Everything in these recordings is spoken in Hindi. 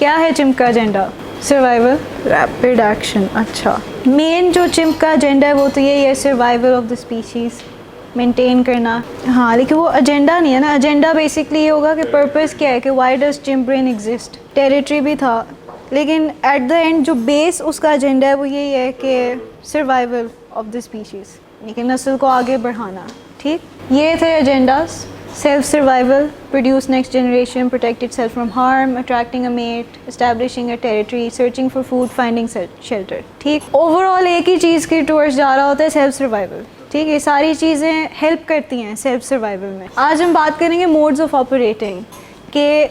क्या है चिम्प का एजेंडा? Survival, rapid action. अच्छा, मेन जो चिम्प का एजेंडा है वो तो यही है, survival of the species maintain करना। हाँ, लेकिन वो एजेंडा नहीं है ना। एजेंडा बेसिकली ये होगा कि पर्पस क्या है, कि why does chimp brain exist. Territory भी था, लेकिन एट द एंड जो बेस उसका एजेंडा है वो यही है कि सर्वाइवल ऑफ द स्पीशीज़, लेकिन नस्ल को आगे बढ़ाना। ठीक, ये थे agendas. Self survival, produce next generation, protect itself from harm, attracting a mate, establishing a territory, searching for food, finding shelter. ठीक, ओवरऑल एक ही चीज़ की टूवर्ड्स जा रहा होता है, सेल्फ सर्वाइवल। ठीक, ये सारी चीज़ें हेल्प करती हैं सेल्फ सर्वाइवल में। आज हम बात करेंगे मोड्स ऑफ ऑपरेटिंग, के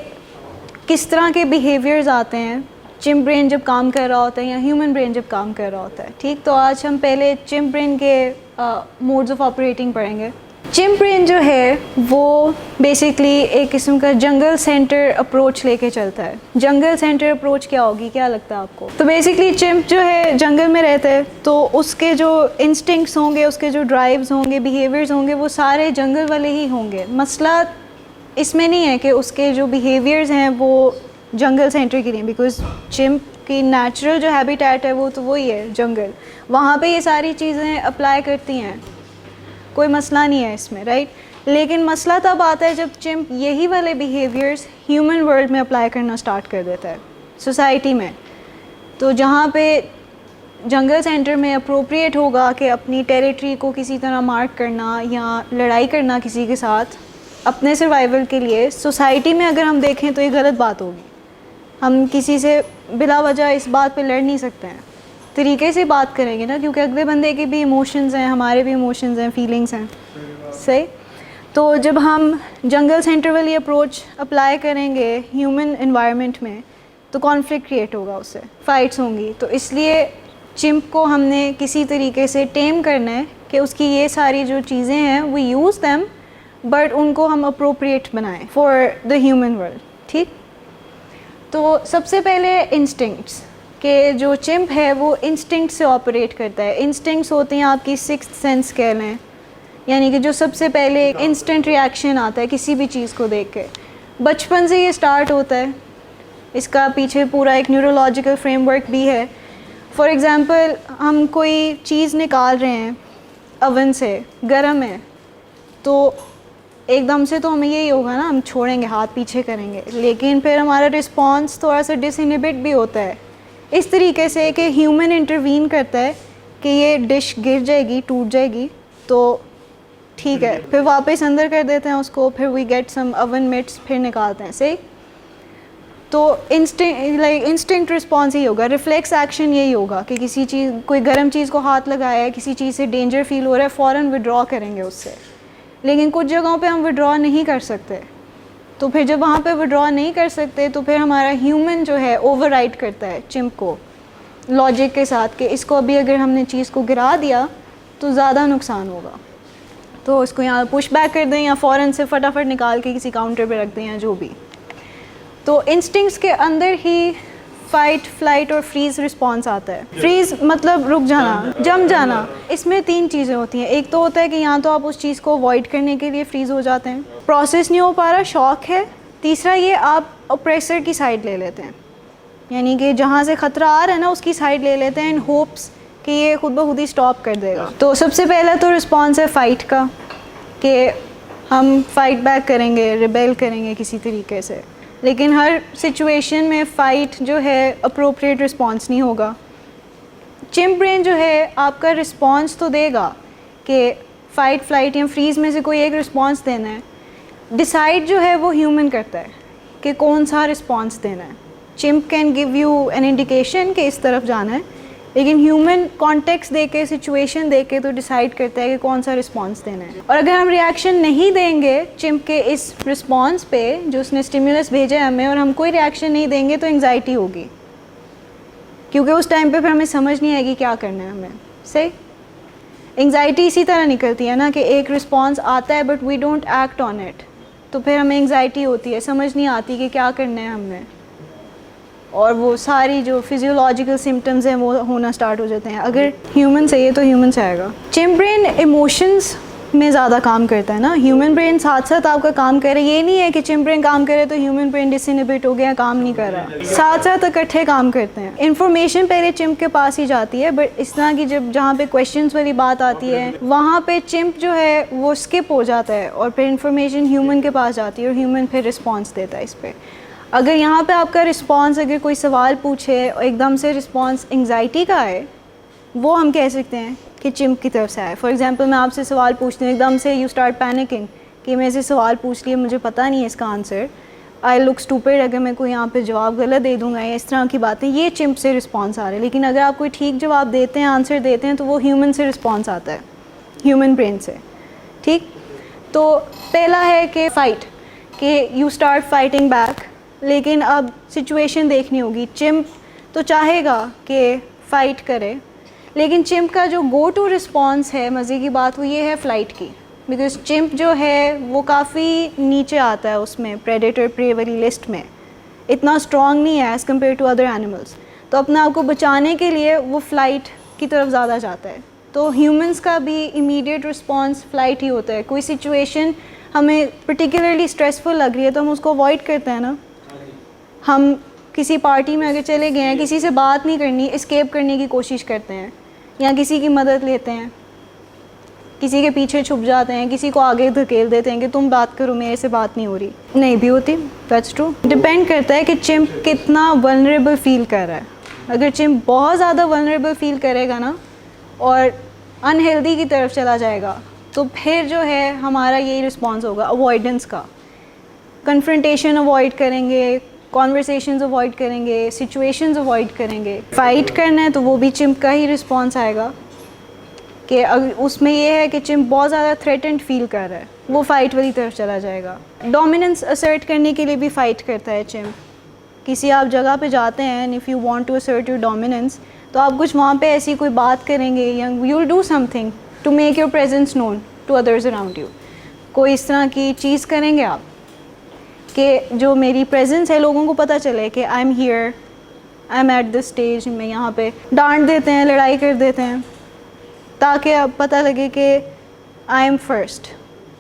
किस तरह के बिहेवियर्स आते हैं चिम्प ब्रेन जब काम कर रहा होता है या ह्यूमन ब्रेन जब काम कर रहा होता है। ठीक, तो आज हम पहले चिम्प ब्रेन के मोड्स ऑफ ऑपरेटिंग पढ़ेंगे। चिम्प ब्रेन जो है वो बेसिकली एक किस्म का जंगल सेंटर अप्रोच लेके चलता है। जंगल सेंटर अप्रोच क्या होगी, क्या लगता है आपको? तो बेसिकली चिम्प जो है जंगल में रहता है, तो उसके जो इंस्टिंक्ट्स होंगे, उसके जो ड्राइव्स होंगे, बिहेवियर्स होंगे, वो सारे जंगल वाले ही होंगे। मसला इसमें नहीं है कि उसके जो बिहेवियर्स हैं वो जंगल सेंटर के लिए, बिकॉज चिम्प की नेचुरल जो हैबिटेट है वो तो वही है जंगल, वहाँ पे ये सारी चीज़ें अप्लाई करती हैं, कोई मसला नहीं है इसमें, राइट। लेकिन मसला तब आता है जब चिम्प यही वाले बिहेवियर्स ह्यूमन वर्ल्ड में अप्लाई करना स्टार्ट कर देता है, सोसाइटी में। तो जहाँ पे जंगल सेंटर में अप्रोप्रिएट होगा कि अपनी टेरिटरी को किसी तरह मार्क करना या लड़ाई करना किसी के साथ अपने सर्वाइवल के लिए, सोसाइटी में अगर हम देखें तो ये गलत बात होगी। हम किसी से बिला वजह इस बात पे लड़ नहीं सकते हैं, तरीके से बात करेंगे ना, क्योंकि अगले बंदे के भी इमोशंस हैं, हमारे भी इमोशंस हैं, फीलिंग्स हैं, सही। तो जब हम जंगल सेंटर वाली अप्रोच अप्लाई करेंगे ह्यूमन एनवायरनमेंट में तो कॉन्फ्लिक्ट क्रिएट होगा, उससे फाइट्स होंगी। तो इसलिए चिम्प को हमने किसी तरीके से टेम करना है कि उसकी ये सारी जो चीज़ें हैं वी यूज़ दैम, बट उनको हम अप्रोप्रिएट बनाएं फॉर द ह्यूमन वर्ल्ड। ठीक, तो सबसे पहले इंस्टिंक्ट्स, कि जो चिम्प है वो इंस्टिंक्ट से ऑपरेट करता है। इंस्टिंक्ट्स होती हैं आपकी सिक्स्थ सेंस कह लें, यानी कि जो सबसे पहले इंस्टेंट रिएक्शन आता है किसी भी चीज़ को देख के, बचपन से ये स्टार्ट होता है। इसका पीछे पूरा एक न्यूरोलॉजिकल फ्रेमवर्क भी है। फॉर एग्ज़ाम्पल, हम कोई चीज़ निकाल रहे हैं अवन से, गर्म है, तो एकदम से तो हमें यही होगा ना, हम छोड़ेंगे, हाथ पीछे करेंगे, लेकिन फिर हमारा रिस्पॉन्स थोड़ा सा डिसइनहिबिट भी होता है इस तरीके से कि ह्यूमन इंटरवीन करता है कि ये डिश गिर जाएगी, टूट जाएगी, तो ठीक है, फिर वापस अंदर कर देते हैं उसको, फिर we get some oven mitts, फिर निकालते हैं, सही। तो इंस्टिंक्ट रिस्पॉन्स ही होगा, रिफ्लेक्स एक्शन यही होगा कि किसी चीज़, कोई गर्म चीज़ को हाथ लगाया है, किसी चीज़ से डेंजर फील हो रहा है, फ़ौरन विड्रॉ करेंगे उससे। लेकिन कुछ जगहों पे हम विड्रॉ नहीं कर सकते, तो फिर जब वहाँ पे विड्रॉ नहीं कर सकते तो फिर हमारा ह्यूमन जो है ओवरराइड करता है चिम्प को लॉजिक के साथ कि इसको अभी अगर हमने चीज़ को गिरा दिया तो ज़्यादा नुकसान होगा, तो इसको यहाँ पुश बैक कर दें या फ़ौरन से फटाफट निकाल के किसी काउंटर पे रख दें या जो भी। तो इंस्टिंक्ट्स के अंदर ही फाइट, फ्लाइट और फ्रीज़ रिस्पॉन्स आता है। फ्रीज़ मतलब रुक जाना, जम जाना। इसमें तीन चीज़ें होती हैं। एक तो होता है कि यहाँ तो आप उस चीज़ को अवॉइड करने के लिए फ्रीज़ हो जाते हैं, प्रोसेस नहीं हो पा रहा, शॉक है। तीसरा ये आप ऑप्रेसर की साइड ले लेते हैं, यानी कि जहाँ से ख़तरा आ रहा है ना उसकी साइड ले लेते हैं इन होप्स कि ये खुद ब खुद ही स्टॉप कर देगा। तो सबसे पहला तो रिस्पॉन्स है फ़ाइट का, कि हम फ़ाइट बैक करेंगे, रिबेल करेंगे किसी तरीके से। लेकिन हर सिचुएशन में फ़ाइट जो है अप्रोप्रिएट रिस्पॉन्स नहीं होगा। चिम्प ब्रेन जो है आपका रिस्पॉन्स तो देगा कि फ़ाइट, फ्लाइट या फ्रीज़ में से कोई एक रिस्पॉन्स देना है। डिसाइड जो है वो ह्यूमन करता है कि कौन सा रिस्पॉन्स देना है। Chimp can give you an indication कि इस तरफ जाना है, लेकिन ह्यूमन कॉन्टेक्स्ट दे के, सिचुएशन दे के तो डिसाइड करता है कि कौन सा रिस्पॉन्स देना है। और अगर हम रिएक्शन नहीं देंगे चिम्प के इस रिस्पॉन्स पे जो उसने स्टिमुलस भेजा है हमें, और हम कोई रिएक्शन नहीं देंगे तो एंग्जाइटी होगी, क्योंकि उस टाइम पे फिर हमें समझ नहीं आएगी क्या करना है हमें, सही। एंग्जाइटी इसी तरह निकलती है ना कि एक रिस्पॉन्स आता है but we don't act on it, तो फिर हमें एंग्जाइटी होती है, समझ नहीं आती कि क्या करना है हमने, और वो सारी जो फिजियोलॉजिकल सिम्टम्स हैं वो होना स्टार्ट हो जाते हैं। अगर ह्यूमन से, ये तो ह्यूमन से आएगा। चिम्प ब्रेन इमोशंस में ज़्यादा काम करता है ना, ह्यूमन ब्रेन साथ साथ आपका काम करे। ये नहीं है कि चिम्प ब्रेन काम करे तो ह्यूमन ब्रेन डिसइनहिबिट हो गया, काम नहीं कर रहा, साथ साथ इकट्ठे काम करते हैं। इन्फॉर्मेशन पहले चिम्प के पास ही जाती है, बट इस तरह की जब जहाँ पे क्वेश्चंस वाली बात आती है वहाँ पे चिम्प जो है वो स्किप हो जाता है और फिर इन्फॉर्मेशन ह्यूमन के पास जाती है और ह्यूमन फिर रिस्पॉन्स देता है इस पर। अगर यहाँ पे आपका रिस्पॉन्स, अगर कोई सवाल पूछे और एकदम से रिस्पॉन्स एंग्जाइटी का है, वो हम कह सकते हैं कि चिम्प की तरफ से आए। फॉर एग्जांपल मैं आपसे सवाल पूछती हूँ, एकदम से यू स्टार्ट पैनिकिंग कि मैं इसे सवाल पूछ लिया, मुझे पता नहीं है इसका आंसर, आई लुक स्टूपिड अगर मैं कोई यहाँ पे जवाब गलत दे दूँगा या इस तरह की बातें, ये चिम्प से रिस्पॉन्स आ रहे हैं। लेकिन अगर आप कोई ठीक जवाब देते हैं, आंसर देते हैं, तो वो ह्यूमन से रिस्पॉन्स आता है, ह्यूमन ब्रेन से। ठीक, तो पहला है कि फ़ाइट, कि यू स्टार्ट फाइटिंग बैक। लेकिन अब सिचुएशन देखनी होगी। चिम्प तो चाहेगा कि फ़ाइट करे, लेकिन चिम्प का जो गो टू रिस्पॉन्स है, मज़े की बात वो ये है फ़्लाइट की। बिकॉज चिम्प जो है वो काफ़ी नीचे आता है उसमें, प्रेडेटर प्रे वाली लिस्ट में, इतना स्ट्रॉन्ग नहीं है as compare to other animals. तो अपने आप को बचाने के लिए वो फ़्लाइट की तरफ ज़्यादा जाता है। तो ह्यूमंस का भी इमीडिएट रिस्पॉन्स फ़्लाइट ही होता है। कोई सिचुएशन हमें पर्टिकुलरली स्ट्रेसफुल लग रही है तो हम उसको अवॉइड करते हैं ना। हम किसी पार्टी में अगर चले गए हैं, किसी से बात नहीं करनी, एस्केप करने की कोशिश करते हैं, या किसी की मदद लेते हैं, किसी के पीछे छुप जाते हैं, किसी को आगे धकेल देते हैं कि तुम बात करो, मेरे से बात नहीं हो रही, नहीं भी होती। That's true. डिपेंड करता है कि चिम्प कितना वल्नरेबल फील कर रहा है। अगर चिम्प बहुत ज़्यादा वल्नरेबल फील करेगा ना और अनहेल्दी की तरफ चला जाएगा, तो फिर जो है हमारा यही रिस्पॉन्स होगा, अवॉइडेंस का। कन्फ्रंटेशन अवॉइड करेंगे, कॉन्वर्सेशंस अवॉइड करेंगे, सिचुएशंस अवॉइड करेंगे। फ़ाइट करना है तो वो भी चिम्प का ही रिस्पॉन्स आएगा, कि उसमें ये है कि चिम्प बहुत ज़्यादा थ्रेटेंड फील कर रहा है, वो फ़ाइट वाली तरफ चला जाएगा। डोमिनेंस असर्ट करने के लिए भी फ़ाइट करता है चिम्प। किसी आप जगह पे जाते हैं and if you want to assert your dominance, तो आप कुछ वहाँ पे ऐसी कोई बात करेंगे या you will do something to make your presence known to others around you. कोई इस तरह की चीज़ करेंगे आप कि जो मेरी प्रेजेंस है लोगों को पता चले कि I am here, I am at this stage. में यहाँ पे डांट देते हैं, लड़ाई कर देते हैं, ताकि अब पता लगे कि I am first,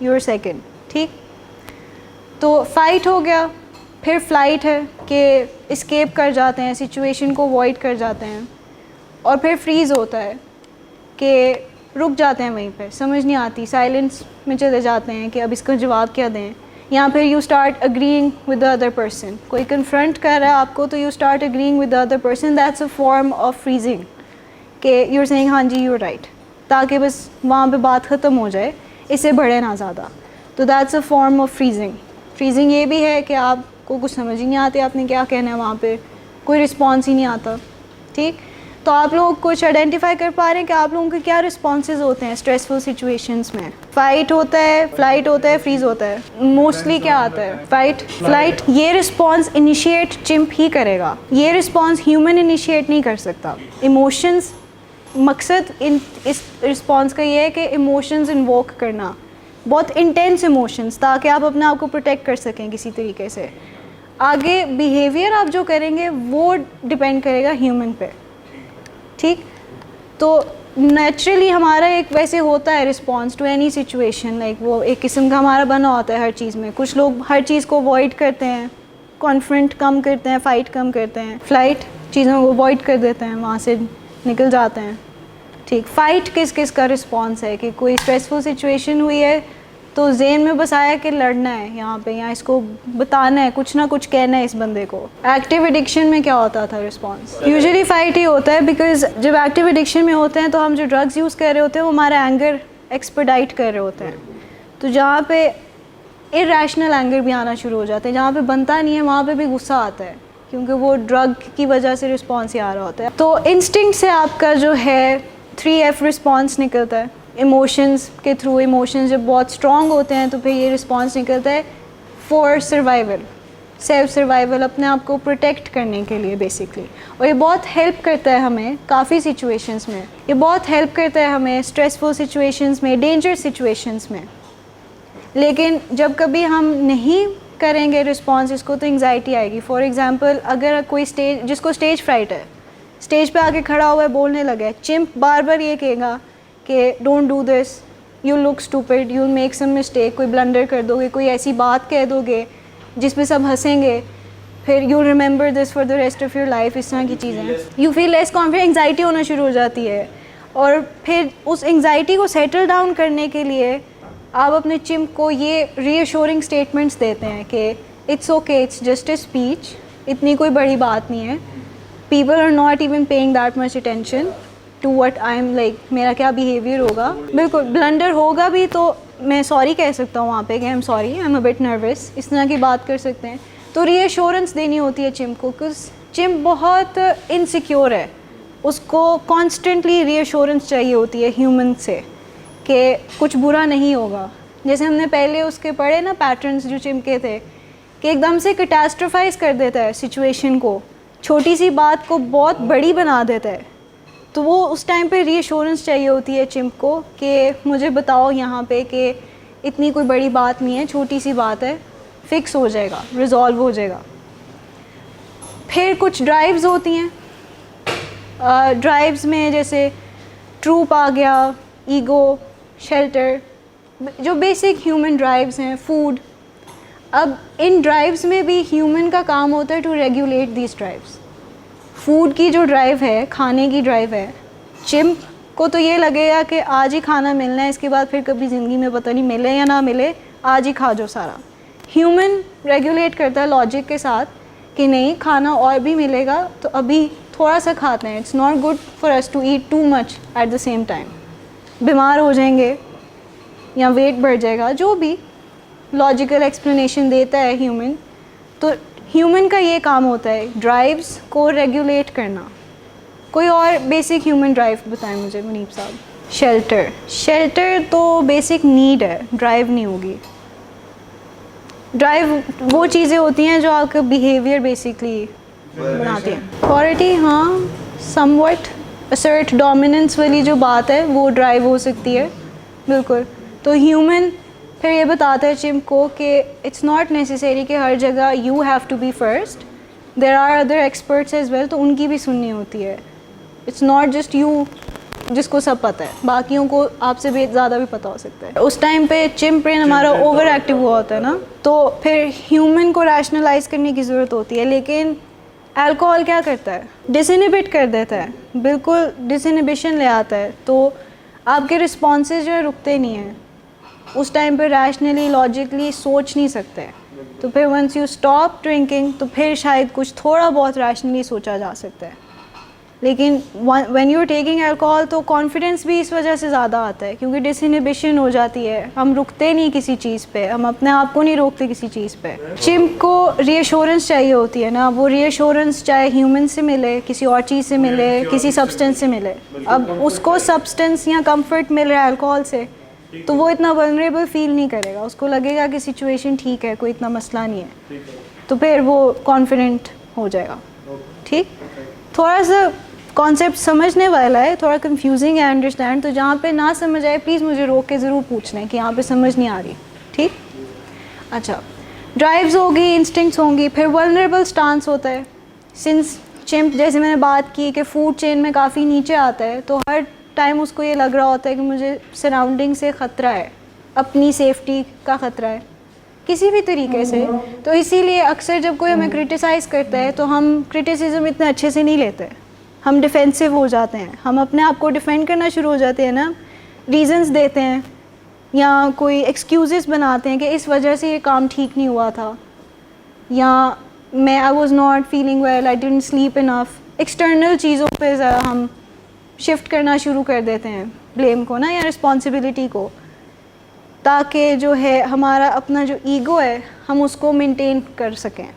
you are second. ठीक, तो फ़ाइट हो गया। फिर फ़्लाइट है कि इस्केप कर जाते हैं, सिचुएशन को अवॉइड कर जाते हैं। और फिर फ्रीज़ होता है कि रुक जाते हैं वहीं पे, समझ नहीं आती, साइलेंस में चले जाते हैं कि अब इसका जवाब क्या दें। या फिर you start agreeing with the other person. कोई कन्फ्रंट कर रहा है आपको तो you start agreeing with the other person, that's a form of freezing, कि यू आर सेइंग हाँ जी यू आर राइट, ताकि बस वहाँ पे बात ख़त्म हो जाए, इससे बढ़े ना ज़्यादा। तो that's a form of freezing. Freezing ये भी है कि आपको कुछ समझ ही नहीं आती आपने क्या कहना है, वहाँ पे कोई रिस्पॉन्स ही नहीं आता। ठीक, तो आप लोग कुछ आइडेंटिफाई कर पा रहे हैं कि आप लोगों के क्या रिस्पॉन्सेज होते हैं स्ट्रेसफुल सिचुएशंस में। फ़ाइट होता है, फ़्लाइट होता है, फ्रीज़ होता है। मोस्टली क्या आता है? Fight, flight. ये रिस्पॉन्स इनिशिएट चिम्प ही करेगा, ये रिस्पॉन्स ह्यूमन इनिशिएट नहीं कर सकता। इमोशंस, मकसद इस रिस्पॉन्स का ये है कि इमोशंस इन्वोक करना, बहुत इंटेंस इमोशंस, ताकि आप अपने आप को प्रोटेक्ट कर सकें किसी तरीके से। आगे बिहेवियर आप जो करेंगे वो डिपेंड करेगा ह्यूमन पे। ठीक, तो नेचुरली हमारा एक वैसे होता है response to any situation, like वो एक किस्म का हमारा बना होता है हर चीज़ में। कुछ लोग हर चीज़ को अवॉइड करते हैं, कॉन्फ्रंट कम करते हैं, फ़ाइट कम करते हैं, फ़्लाइट चीज़ों को अवॉइड कर देते हैं, वहाँ से निकल जाते हैं। ठीक, फ़ाइट किस किस का रिस्पॉन्स है कि कोई स्ट्रेसफुल सिचुएशन हुई है तो ज़हन में बस आया कि लड़ना है यहाँ पे, या इसको बताना है, कुछ ना कुछ कहना है इस बंदे को। एक्टिव एडिक्शन में क्या होता था रिस्पॉन्स? यूजुअली फ़ाइट ही होता है, बिकॉज जब एक्टिव एडिक्शन में होते हैं तो हम जो ड्रग्स यूज़ कर रहे होते हैं वो हमारा एंगर एक्सपेडाइट कर रहे होते हैं। तो जहाँ पे इरेशनल एंगर भी आना शुरू हो जाते हैं, जहाँ पे बनता नहीं है वहाँ पे भी गुस्सा आता है, क्योंकि वो ड्रग की वजह से रिस्पॉन्स ही आ रहा होता है। तो इंस्टिंक्ट से आपका जो है 3F रिस्पॉन्स निकलता है इमोशंस के थ्रू। इमोशंस जब बहुत स्ट्रॉन्ग होते हैं तो फिर ये रिस्पॉन्स निकलता है फॉर सर्वाइवल, सेल्फ सर्वाइवल, अपने आप को प्रोटेक्ट करने के लिए बेसिकली। और ये बहुत हेल्प करता है हमें काफ़ी सिचुएशंस में, ये बहुत हेल्प करता है हमें स्ट्रेसफुल सिचुएशंस में, डेंजर सिचुएशंस में। लेकिन जब कभी हम नहीं करेंगे रिस्पॉन्स इसको तो एंग्जाइटी आएगी। फॉर एग्जांपल, अगर कोई जिसको स्टेज फ्राइट है, स्टेज पे आके खड़ा हुआ है, बोलने लगा है, चिम्प बार बार ये कहेगा कि don't do this, you look stupid, you make some mistake, कोई ब्लंडर कर दोगे, कोई ऐसी बात कह दोगे जिस पे सब हंसेंगे, फिर you remember this for the rest of your life, इस तरह की चीज़ें। You feel less confident, anxiety होना शुरू हो जाती है। और फिर उस एंग्जाइटी को सेटल डाउन करने के लिए आप अपने चिम्प को ये रीअश्योरिंग स्टेटमेंट्स देते हैं कि it's okay, it's just a speech, इतनी कोई बड़ी बात नहीं है, people are not even paying that much attention to what I am like, मेरा क्या बिहेवियर होगा। बिल्कुल ब्लंडर होगा भी तो मैं सॉरी कह सकता हूँ वहाँ पे कि I am sorry, I am a bit nervous, इस तरह की बात कर सकते हैं। तो रीअश्योरेंस देनी होती है चिम्प को, बिकॉज चिम्प बहुत इनसिक्योर है, उसको कॉन्स्टेंटली रीअश्योरेंस चाहिए होती है ह्यूमन से कि कुछ बुरा नहीं होगा। जैसे हमने पहले उसके पढ़े ना पैटर्न्स जो चिम्प के थे कि एकदम से कैटास्ट्रोफाइज कर देता है सिचुएशन को, छोटी सी बात को बहुत बड़ी बना देता है। तो वो उस टाइम पे रीअश्योरेंस चाहिए होती है चिम्प को कि मुझे बताओ यहाँ पे कि इतनी कोई बड़ी बात नहीं है, छोटी सी बात है, फिक्स हो जाएगा, रिजॉल्व हो जाएगा। फिर कुछ ड्राइव्स होती हैं, ड्राइव्स में जैसे ट्रूप आ गया, ईगो, शेल्टर, जो बेसिक ह्यूमन ड्राइव्स हैं, फूड। अब इन ड्राइव्स में भी ह्यूमन का काम होता है to regulate these drives. Food की जो ड्राइव है, खाने की ड्राइव है, चिम्प को तो ये लगेगा कि आज ही खाना मिलना है, इसके बाद फिर कभी ज़िंदगी में पता नहीं मिले या ना मिले, आज ही खा जो सारा। ह्यूमन रेगुलेट करता है लॉजिक के साथ कि नहीं, खाना और भी मिलेगा तो अभी थोड़ा सा खाते हैं, it's not good for us to eat too much at the same time, बीमार हो जाएंगे या वेट बढ़ जाएगा, जो भी लॉजिकल एक्सप्लेनेशन देता है ह्यूमन। तो ह्यूमन का ये काम होता है ड्राइव्स को रेगुलेट करना। कोई और बेसिक ह्यूमन ड्राइव बताएं मुझे मुनीब साहब। शेल्टर, शेल्टर तो बेसिक नीड है, ड्राइव नहीं होगी। ड्राइव वो चीज़ें होती हैं जो आपका बिहेवियर बेसिकली बनाती हैं। अथॉरिटी, हाँ, समवट असर्ट डोमिनेंस वाली जो बात है वो ड्राइव हो सकती है, बिल्कुल। तो ह्यूमन फिर ये बताता है चिम्प को कि इट्स नॉट नेसेसरी कि हर जगह you have to be first, there are other experts as well, तो उनकी भी सुननी होती है। इट्स नॉट जस्ट यू जिसको सब पता है, बाकियों को आपसे भी ज़्यादा भी पता हो सकता है। उस टाइम पे चिम्प ब्रेन हमारा ओवर एक्टिव हुआ होता है ना, तो फिर ह्यूमन को रैशनलाइज करने की ज़रूरत होती है। लेकिन अल्कोहल क्या करता है, डिसइनहिबिट कर देता है, बिल्कुल डिसइनहिबिशन ले आता है। तो आपके रिस्पॉन्सेज जो है रुकते नहीं हैं, उस टाइम पे रैशनली लॉजिकली सोच नहीं सकते। तो फिर वंस यू स्टॉप ड्रिंकिंग तो फिर शायद कुछ थोड़ा बहुत रैशनली सोचा जा सकता है। लेकिन when you are taking alcohol तो कॉन्फिडेंस भी इस वजह से ज़्यादा आता है क्योंकि डिसइनहिबिशन हो जाती है, हम रुकते नहीं किसी चीज़ पे, हम अपने आप को नहीं रोकते किसी चीज़ पे। चिम्प को रीअश्योरेंस चाहिए होती है ना, वो रीअश्योरेंस चाहे ह्यूमन से मिले, किसी और चीज़ से मिले, किसी सब्सटेंस से मिले। अब उसको सब्सटेंस या कंफर्ट मिल रहा है अल्कोहल से तो वो इतना वल्नरेबल फील नहीं करेगा, उसको लगेगा कि सिचुएशन ठीक है, कोई इतना मसला नहीं है, तो फिर वो कॉन्फिडेंट हो जाएगा। ठीक, थोड़ा सा कॉन्सेप्ट समझने वाला है, थोड़ा कंफ्यूजिंग है अंडरस्टैंड, तो जहाँ पे ना समझ आए प्लीज़ मुझे रोक के ज़रूर पूछना है कि यहाँ पे समझ नहीं आ रही। ठीक, अच्छा, ड्राइव्स होगी, इंस्टिंक्ट्स होंगी, फिर वल्नरेबल स्टांस होता है। सिंस चिम्प जैसे मैंने बात की कि फूड चेन में काफ़ी नीचे आता है, तो हर टाइम उसको ये लग रहा होता है कि मुझे सराउंडिंग से ख़तरा है, अपनी सेफ्टी का ख़तरा है किसी भी तरीके से। तो इसीलिए अक्सर जब कोई हमें क्रिटिसाइज़ करता है तो हम क्रिटिसिज्म इतने अच्छे से नहीं लेते, हम डिफेंसिव हो जाते हैं, हम अपने आप को डिफेंड करना शुरू हो जाते हैं ना, रीज़न्स देते हैं या कोई एक्सक्यूज़ेस बनाते हैं कि इस वजह से ये काम ठीक नहीं हुआ था, या मैं I was not feeling well, I didn't sleep enough. External चीज़ों पे ज़रा हम शिफ्ट करना शुरू कर देते हैं ब्लेम को ना, या रिस्पॉन्सिबिलिटी को, ताकि जो है हमारा अपना जो ईगो है हम उसको मेंटेन कर सकें।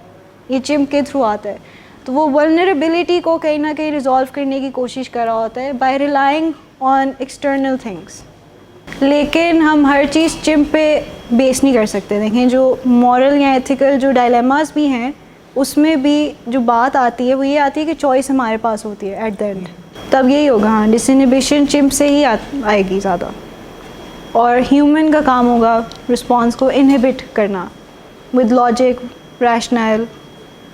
ये चिम्प के थ्रू आता है। तो वो वल्नरेबिलिटी को कहीं ना कहीं रिजॉल्व करने की कोशिश कर रहा होता है by relying on external things. लेकिन हम हर चीज़ चिम्प पे बेस नहीं कर सकते। देखें, जो मॉरल या एथिकल जो डायलेमास भी हैं उसमें भी जो बात आती है वो ये आती है कि चॉइस हमारे पास होती है एट द एंड, तब यही होगा। हाँ, डिसइनहिबिशन चिम्प से ही आएगी ज़्यादा, और ह्यूमन का काम होगा रिस्पॉन्स को इनहिबिट करना विद लॉजिक, रैशनल,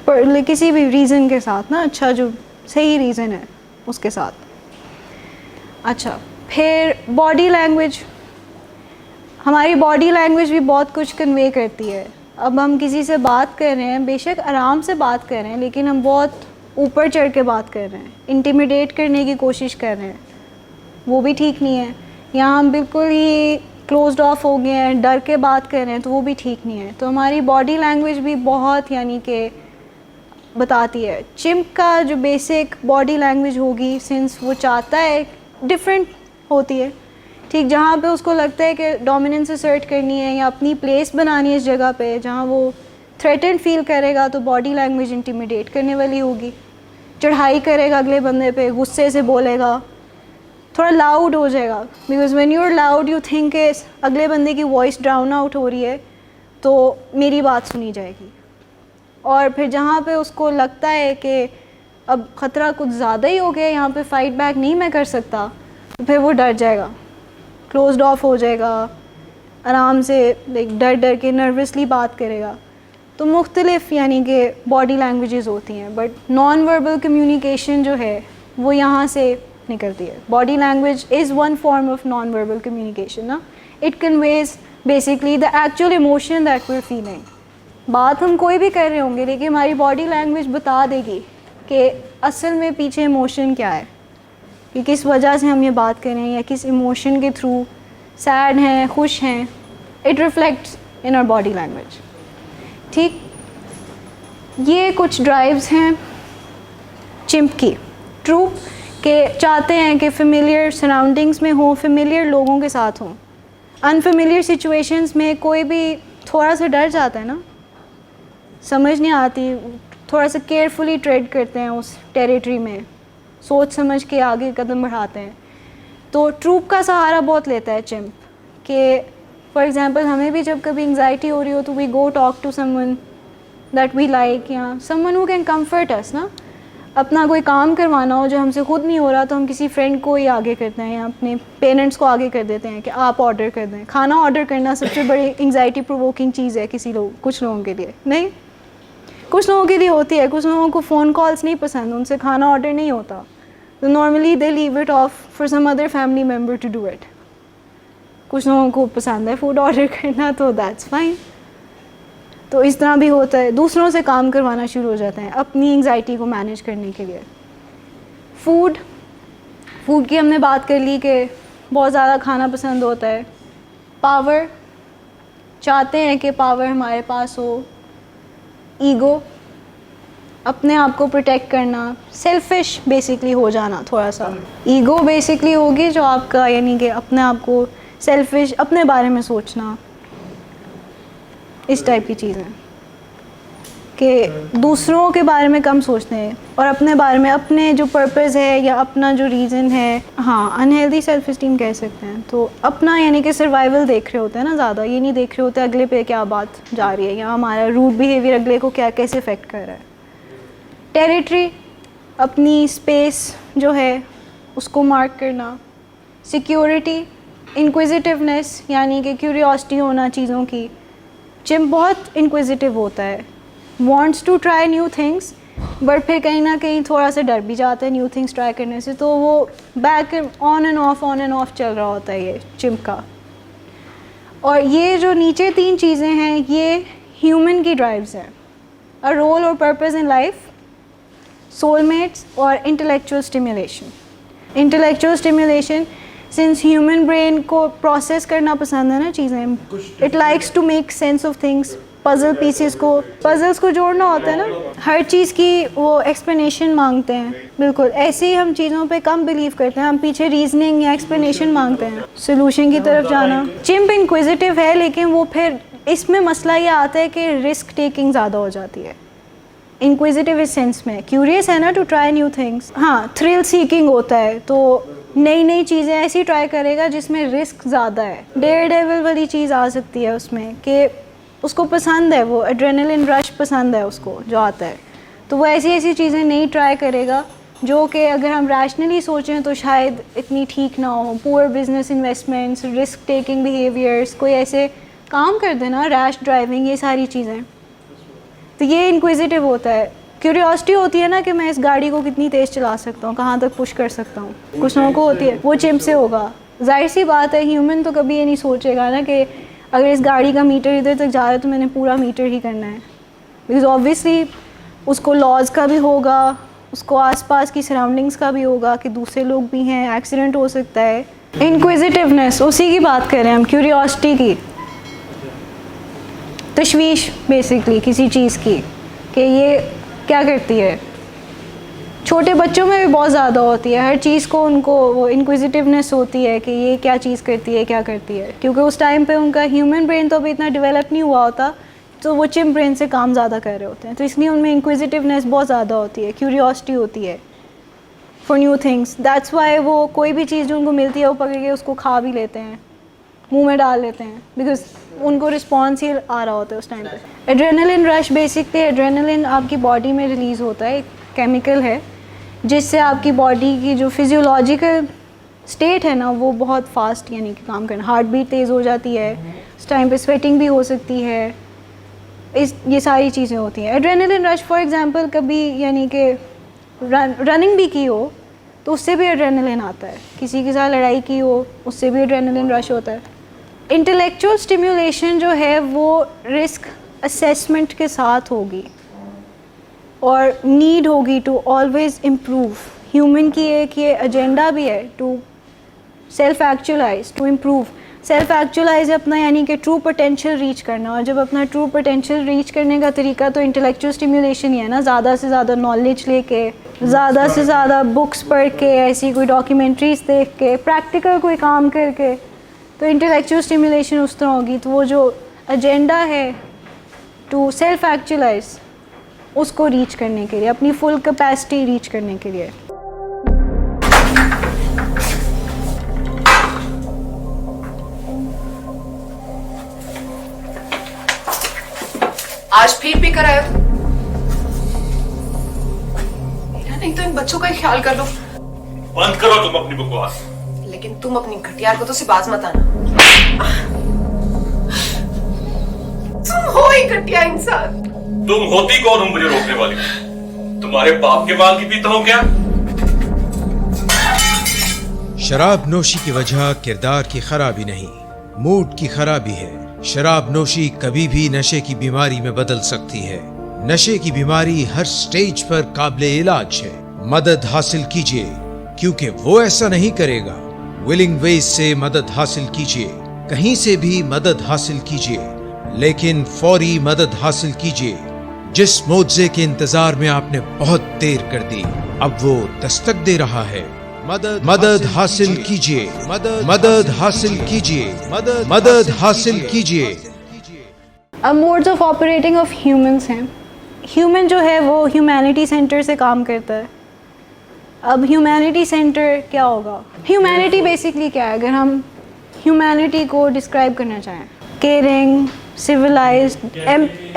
पर किसी भी रीज़न के साथ ना, अच्छा जो सही रीज़न है उसके साथ। अच्छा, फिर बॉडी लैंग्वेज। हमारी बॉडी लैंग्वेज भी बहुत कुछ कन्वे करती है। अब हम किसी से बात कर रहे हैं, बेशक आराम से बात कर रहे हैं, लेकिन हम बहुत ऊपर चढ़ के बात कर रहे हैं, इंटिमिडेट करने की कोशिश कर रहे हैं, वो भी ठीक नहीं है। या हम बिल्कुल ही क्लोज्ड ऑफ हो गए हैं, डर के बात कर रहे हैं, तो वो भी ठीक नहीं है। तो हमारी बॉडी लैंग्वेज भी बहुत यानी कि बताती है। चिंप का जो बेसिक बॉडी लैंग्वेज होगी, सिंस वो चाहता है डिफरेंट होती है, ठीक, जहाँ पे उसको लगता है कि डोमिनेंस असर्ट करनी है या अपनी प्लेस बनानी है इस जगह पे जहाँ वो थ्रेटेंड फील करेगा, तो बॉडी लैंग्वेज इंटिमिडेट करने वाली होगी। चढ़ाई करेगा अगले बंदे पे, गुस्से से बोलेगा, थोड़ा लाउड हो जाएगा, because when you are loud you think अगले बंदे की वॉइस ड्राउन आउट हो रही है तो मेरी बात सुनी जाएगी। और फिर जहाँ पे उसको लगता है कि अब ख़तरा कुछ ज़्यादा ही हो गया, यहाँ पे फ़ाइट बैक नहीं मैं कर सकता, तो फिर वो डर जाएगा, क्लोज्ड ऑफ हो जाएगा, आराम से लाइक डर डर के नर्वसली बात करेगा। तो मुख्तलिफ यानी कि बॉडी लैंग्वेजेस होती हैं, बट नॉन वर्बल कम्युनिकेशन जो है वो यहाँ से निकलती है। Body language is one form of non verbal communication ना। It conveys basically the actual emotion that we are feeling. बात हम कोई भी कर रहे होंगे, लेकिन हमारी बॉडी लैंग्वेज बता देगी कि असल में पीछे इमोशन क्या है, कि किस वजह से हम ये बात कर रहे हैं या किस इमोशन के थ्रू, सैड हैं, खुश हैं। It reflects in our body language. ठीक, ये कुछ ड्राइव्स हैं चिंप की। ट्रू के चाहते हैं कि फेमिलियर सराउंडिंग्स में हो, फेमिलियर लोगों के साथ हों। अनफेमिलियर सिचुएशंस में कोई भी थोड़ा सा डर जाता है ना, समझ नहीं आती, थोड़ा सा केयरफुली ट्रेड करते हैं उस टेरिटरी में, सोच समझ के आगे कदम बढ़ाते हैं। तो ट्रूप का सहारा बहुत लेता है चिंप कि फॉर एग्ज़ाम्पल हमें भी जब कभी एंग्जाइटी हो रही हो तो we go talk to someone that we like, या someone who can comfort us ना। अपना कोई काम करवाना हो जो हमसे खुद नहीं हो रहा तो हम किसी फ्रेंड को ही आगे करते हैं या अपने पेरेंट्स को आगे कर देते हैं कि आप ऑर्डर कर दें। खाना ऑर्डर करना सबसे बड़ी एंग्जाइटी प्रोवोकिंग चीज़ है कुछ लोगों के लिए, नहीं, कुछ लोगों के लिए होती है। कुछ लोगों को फ़ोन कॉल्स नहीं पसंद, उनसे खाना ऑर्डर नहीं होता, तो normally they leave it off for some other family member to do it. कुछ लोगों को पसंद है फूड ऑर्डर करना, तो दैट्स फाइन। तो इस तरह भी होता है, दूसरों से काम करवाना शुरू हो जाते हैं अपनी एंग्जाइटी को मैनेज करने के लिए। फूड की हमने बात कर ली कि बहुत ज़्यादा खाना पसंद होता है। पावर, चाहते हैं कि पावर हमारे पास हो। ईगो, अपने आप को प्रोटेक्ट करना, सेल्फिश बेसिकली हो जाना थोड़ा सा। ईगो बेसिकली होगी जो आपका यानी कि अपने आप को सेल्फिश, अपने बारे में सोचना, इस टाइप की चीज़ें कि दूसरों के बारे में कम सोचते हैं और अपने बारे में, अपने जो पर्पस है या अपना जो रीज़न है, हाँ अनहेल्दी सेल्फ इस्टीम कह सकते हैं। तो अपना यानी कि सर्वाइवल देख रहे होते हैं ना ज़्यादा, ये नहीं देख रहे होते अगले पे क्या बात जा रही है या हमारा रूड बिहेवियर अगले को क्या कैसे इफ़ेक्ट कर रहा है। टेरिटरी, अपनी स्पेस जो है उसको मार्क करना। सिक्योरिटी, इंक्विजिटिवनेस यानी कि क्यूरियोसिटी होना चीज़ों की। चिंप बहुत इंक्विजिटिव होता है, wants to try new things, but फिर कहीं ना कहीं थोड़ा सा डर भी जाता है न्यू थिंग्स ट्राई करने से, तो वो बैक ऑन एंड ऑफ चल रहा होता है ये चिंप का। और ये जो नीचे 3 चीज़ें हैं ये ह्यूमन की ड्राइव्स हैं। अ रोल और पर्पस इन लाइफ, सोलमेट्स और intellectual stimulation. Intellectual stimulation, since human brain को प्रोसेस करना पसंद है ना चीज़ें, it likes to make sense of things. Puzzles को जोड़ना होता है ना, हर चीज़ की वो एक्सप्लेनेशन मांगते हैं। बिल्कुल ऐसे ही हम चीज़ों पे कम बिलीव करते हैं, हम पीछे रीजनिंग या एक्सप्लेनेशन मांगते हैं, सोल्यूशन की तरफ जाना। चिंप इंक्विजिटिव है, लेकिन वो फिर इसमें मसला ये आता है कि रिस्क टेकिंग ज़्यादा हो जाती है। इंक्विजिटिव इस सेंस में क्यूरियस है ना, टू ट्राई न्यू थिंग्स। हाँ, थ्रिल सीकिंग होता है, तो नई चीज़ें ऐसी ट्राई करेगा जिसमें रिस्क ज़्यादा है। डेयर डेविल वाली चीज़ आ सकती है उसमें कि उसको पसंद है, वो एड्रेनलिन रश पसंद है उसको जो आता है, तो वो ऐसी चीज़ें नहीं ट्राई करेगा जो कि अगर हम रैशनली सोचें तो शायद इतनी ठीक ना हो। Poor business investments, risk taking behaviours, कोई ऐसे काम कर देना, रैश ड्राइविंग, ये सारी चीज़ें। तो ये इंक्विजिटिव होता है। क्यूरियोसिटी होती है ना कि मैं इस गाड़ी को कितनी तेज़ चला सकता हूँ, कहाँ तक पुश कर सकता हूँ, कुछ लोगों को होती है, वो चिंप से होगा। जाहिर सी बात है ह्यूमन तो कभी ये नहीं सोचेगा ना कि अगर इस गाड़ी का मीटर इधर तक जा रहा है तो मैंने पूरा मीटर ही करना है, बिकॉज ऑब्वियसली उसको लॉज का भी होगा, उसको आसपास की सराउंडिंग्स का भी होगा कि दूसरे लोग भी हैं, एक्सीडेंट हो सकता है। इंक्विजिटिवनेस, उसी की बात कर रहे हैं हम, क्यूरियोसिटी की, तशवीश बेसिकली किसी चीज़ की कि ये क्या करती है। छोटे बच्चों में भी बहुत ज़्यादा होती है, हर चीज़ को उनको वो इंक्विजिटिवनेस होती है कि ये क्या चीज़ करती है, क्या करती है, क्योंकि उस टाइम पे उनका ह्यूमन ब्रेन तो अभी इतना डेवलप नहीं हुआ होता, तो वो चिम ब्रेन से काम ज़्यादा कर रहे होते हैं, तो इसलिए उनमें इंक्विजिटिवनेस बहुत ज़्यादा होती है, क्यूरियोसिटी होती है for new things. That's why वो कोई भी चीज़ जो उनको मिलती है वो पकड़ के उसको खा भी लेते हैं, मुंह में डाल लेते हैं, बिकॉज उनको रिस्पॉन्स ही आ रहा होता है उस टाइम पे। एड्रेनलिन रश, बेसिकली एड्रेनलिन आपकी बॉडी में रिलीज़ होता है, एक केमिकल है जिससे आपकी बॉडी की जो फिजियोलॉजिकल स्टेट है ना वो बहुत फास्ट यानी कि काम करना, हार्ट बीट तेज़ हो जाती है, उस टाइम पे स्वेटिंग भी हो सकती है, ये सारी चीज़ें होती हैं। एड्रेनलिन रश फॉर एग्जांपल कभी यानी कि रनिंग भी की हो तो उससे भी एड्रेनलिन आता है, किसी के साथ लड़ाई की हो उससे भी एड्रेनलिन रश होता है। इंटेलेक्चुअल स्टिम्युलेशन जो है वो रिस्क असेसमेंट के साथ होगी और नीड होगी टू ऑलवेज़ इम्प्रूव। ह्यूमन की एक ये एजेंडा भी है to self actualise, to improve. Self actualise अपना यानी कि ट्रू पोटेंशियल रीच करना, और जब अपना ट्रू पोटेंशियल रीच करने का तरीका तो इंटेलेक्चुअल स्टिम्युलेशन ही है ना, ज़्यादा से ज़्यादा नॉलेज लेके, ज़्यादा से ज़्यादा बुक्स पढ़ के, ऐसी कोई डॉक्यूमेंट्रीज देख के, प्रैक्टिकल कोई काम करके, तो इंटेलेक्चुअल स्टिम्युलेशन उस तरह होगी। तो वो जो एजेंडा है टू सेल्फ एक्चुअलाइज, उसको रीच करने के लिए, अपनी फुल कैपेसिटी रीच करने के लिए। आज फिर भी कराया तो मेरा नहीं तो इन बच्चों का ही ख्याल कर लो। बंद करो तुम अपनी बकवास। लेकिन तुम अपनी घटिया को तो से बाज मत आना। तुम हो ही घटिया इंसान। तुम होती कौन हो मुझे रोकने वाली? तुम्हारे बाप के माल की पीता हूं क्या? शराब नोशी की वजह किरदार की खराबी नहीं, मूड की खराबी है। शराब नोशी कभी भी नशे की बीमारी में बदल सकती है। नशे की बीमारी हर स्टेज पर काबिले इलाज है। मदद हासिल कीजिए, क्योंकि वो ऐसा नहीं करेगा। विलिंग वेज से मदद हासिल कीजिए, कहीं से भी मदद हासिल कीजिए, लेकिन फौरी मदद हासिल कीजिए। जिस मुआवजे के इंतजार में आपने बहुत देर कर दी, अब वो दस्तक दे रहा है। मदद हासिल कीजिए, मदद हासिल कीजिए, मदद हासिल कीजिए। अब modes of operating of humans हैं। ह्यूमन जो है वो ह्यूमैनिटी सेंटर से काम करता है। अब ह्यूमैनिटी सेंटर क्या होगा? ह्यूमैनिटी बेसिकली क्या है? अगर हम ह्यूमैनिटी को डिस्क्राइब करना चाहें, केयरिंग, सिविलाइज्ड,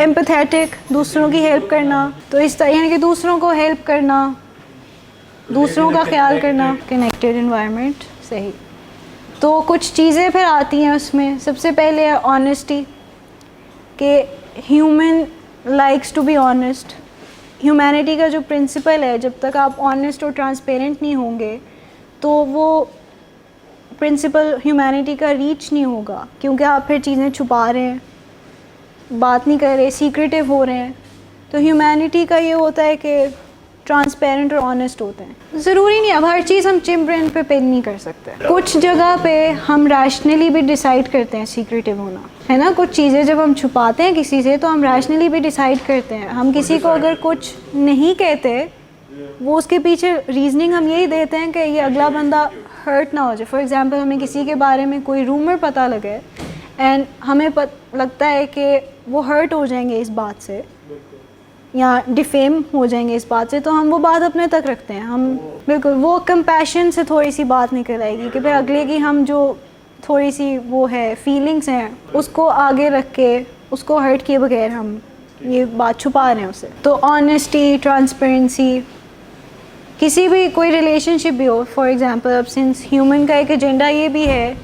एम्पैथेटिक, दूसरों की हेल्प करना, तो इस तरह यानी कि दूसरों को हेल्प करना, दूसरों का ख्याल करना, कनेक्टेड एनवायरनमेंट। सही। तो कुछ चीज़ें फिर आती हैं उसमें। सबसे पहले है ऑनेस्टी, कि human likes to be honest. Humanity का जो प्रिंसिपल है, जब तक आप ऑनेस्ट और ट्रांसपेरेंट नहीं होंगे तो वो प्रिंसिपल ह्यूमैनिटी का रीच नहीं होगा, क्योंकि आप फिर चीज़ें छुपा रहे हैं, बात नहीं कर रहे, सीक्रेटिव हो रहे हैं। तो ह्यूमैनिटी का ये होता है कि ट्रांसपेरेंट और ऑनेस्ट होते हैं। ज़रूरी नहीं, अब हर चीज़ हम चिम ब्रेन पे पिन नहीं कर सकते। कुछ जगह पे हम रैशनली भी डिसाइड करते हैं सीक्रेटिव होना, है ना। कुछ चीज़ें जब हम छुपाते हैं किसी से तो हम रैशनली भी डिसाइड करते हैं। हम किसी को अगर कुछ नहीं कहते, वो उसके पीछे रीजनिंग हम यही देते हैं कि ये अगला बंदा हर्ट ना हो जाए। फॉर एग्जांपल, हमें किसी के बारे में कोई रूमर पता लगे एंड हमें लगता है कि वो हर्ट हो जाएंगे इस बात से या डिफेम हो जाएंगे इस बात से, तो हम वो बात अपने तक रखते हैं। हम बिल्कुल वो कंपैशन से थोड़ी सी बात निकल आएगी कि फिर अगले की हम जो थोड़ी सी वो है फीलिंग्स हैं उसको आगे रख के उसको हर्ट किए बगैर हम ये बात छुपा रहे हैं उसे। तो ऑनेस्टी, ट्रांसपेरेंसी, किसी भी कोई रिलेशनशिप भी हो, फॉर एग्जांपल अब सिंस ह्यूमन का एक एजेंडा ये भी है